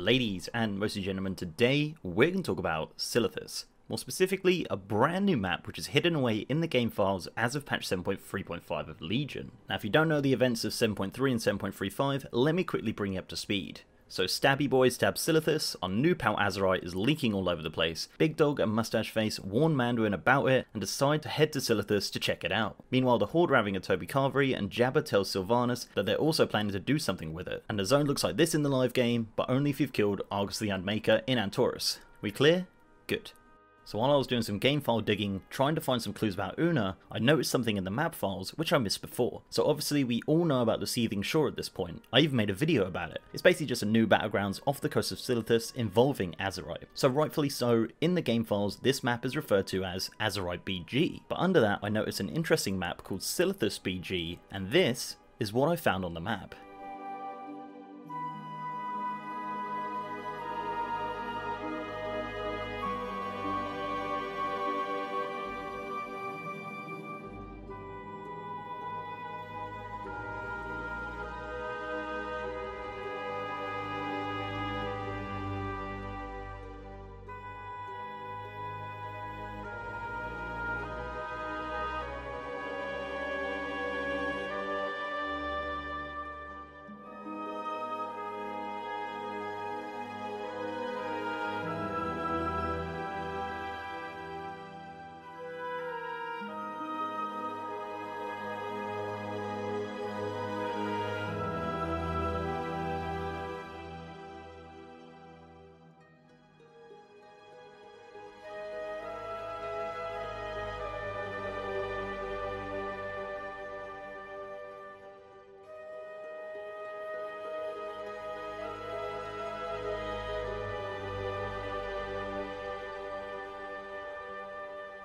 Ladies and mostly gentlemen, today we're going to talk about Silithus. More specifically, a brand new map which is hidden away in the game files as of patch 7.3.5 of Legion. Now if you don't know the events of 7.3 and 7.35, let me quickly bring you up to speed. So Stabby Boy stabs Silithus, our new pal Azerite is leaking all over the place, Big Dog and Mustache Face warn Mandarin about it and decide to head to Silithus to check it out. Meanwhile the Horde are having a Toby Carvery and Jabba tells Sylvanus that they're also planning to do something with it. And the zone looks like this in the live game, but only if you've killed Argus the Unmaker in Antorus. We clear? Good. So while I was doing some game file digging, trying to find some clues about Una, I noticed something in the map files which I missed before. So obviously we all know about the Seething Shore at this point. I even made a video about it. It's basically just a new battlegrounds off the coast of Silithus involving Azerite. So rightfully so, in the game files this map is referred to as Azerite BG. But under that I noticed an interesting map called Silithus BG, and this is what I found on the map.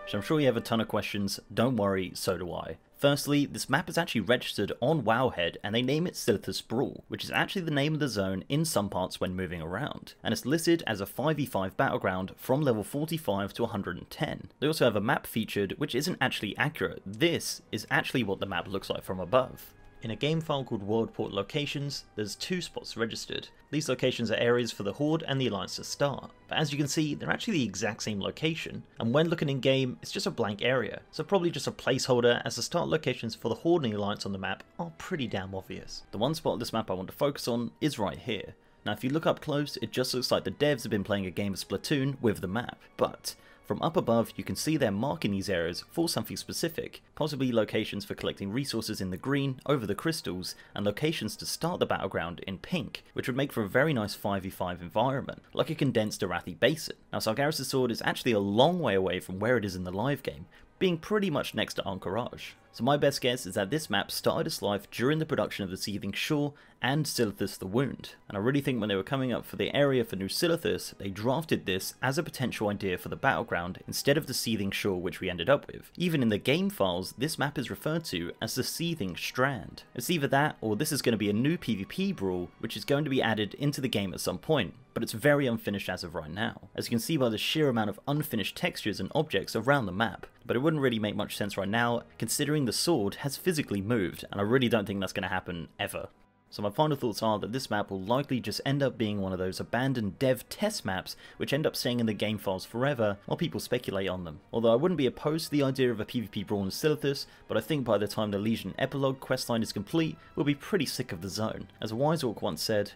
So I'm sure you have a ton of questions, don't worry, so do I. Firstly, this map is actually registered on Wowhead and they name it Silithus Brawl, which is actually the name of the zone in some parts when moving around. And it's listed as a 5v5 battleground from level 45 to 110. They also have a map featured which isn't actually accurate. This is actually what the map looks like from above. In a game file called Worldport Locations, there's two spots registered. These locations are areas for the Horde and the Alliance to start, but as you can see, they're actually the exact same location, and when looking in game, it's just a blank area, so probably just a placeholder as the start locations for the Horde and the Alliance on the map are pretty damn obvious. The one spot of this map I want to focus on is right here. Now if you look up close, it just looks like the devs have been playing a game of Splatoon with the map, but from up above, you can see they're marking these areas for something specific, possibly locations for collecting resources in the green over the crystals, and locations to start the battleground in pink, which would make for a very nice 5v5 environment, like a condensed Arathi Basin. Now Sargeras' sword is actually a long way away from where it is in the live game, being pretty much next to Encourage. So my best guess is that this map started its life during the production of the Seething Shore and Silithus the Wound, and I really think when they were coming up for the area for New Silithus, they drafted this as a potential idea for the battleground instead of the Seething Shore which we ended up with. Even in the game files, this map is referred to as the Seething Strand. It's either that or this is going to be a new PvP brawl which is going to be added into the game at some point, but it's very unfinished as of right now, as you can see by the sheer amount of unfinished textures and objects around the map. But it wouldn't really make much sense right now considering the sword has physically moved, and I really don't think that's going to happen ever. So my final thoughts are that this map will likely just end up being one of those abandoned dev test maps which end up staying in the game files forever while people speculate on them. Although I wouldn't be opposed to the idea of a PvP brawl in Silithus, but I think by the time the Legion epilogue questline is complete, we'll be pretty sick of the zone. As a wise orc once said,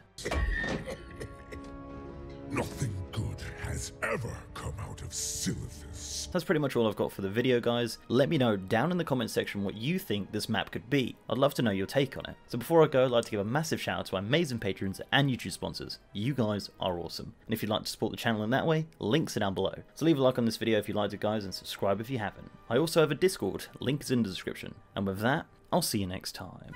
"Nothing good has ever come out of Silithus." That's pretty much all I've got for the video, guys. Let me know down in the comment section what you think this map could be. I'd love to know your take on it. So before I go, I'd like to give a massive shout out to our amazing patrons and YouTube sponsors. You guys are awesome. And if you'd like to support the channel in that way, links are down below. So leave a like on this video if you liked it, guys, and subscribe if you haven't. I also have a Discord, link is in the description. And with that, I'll see you next time.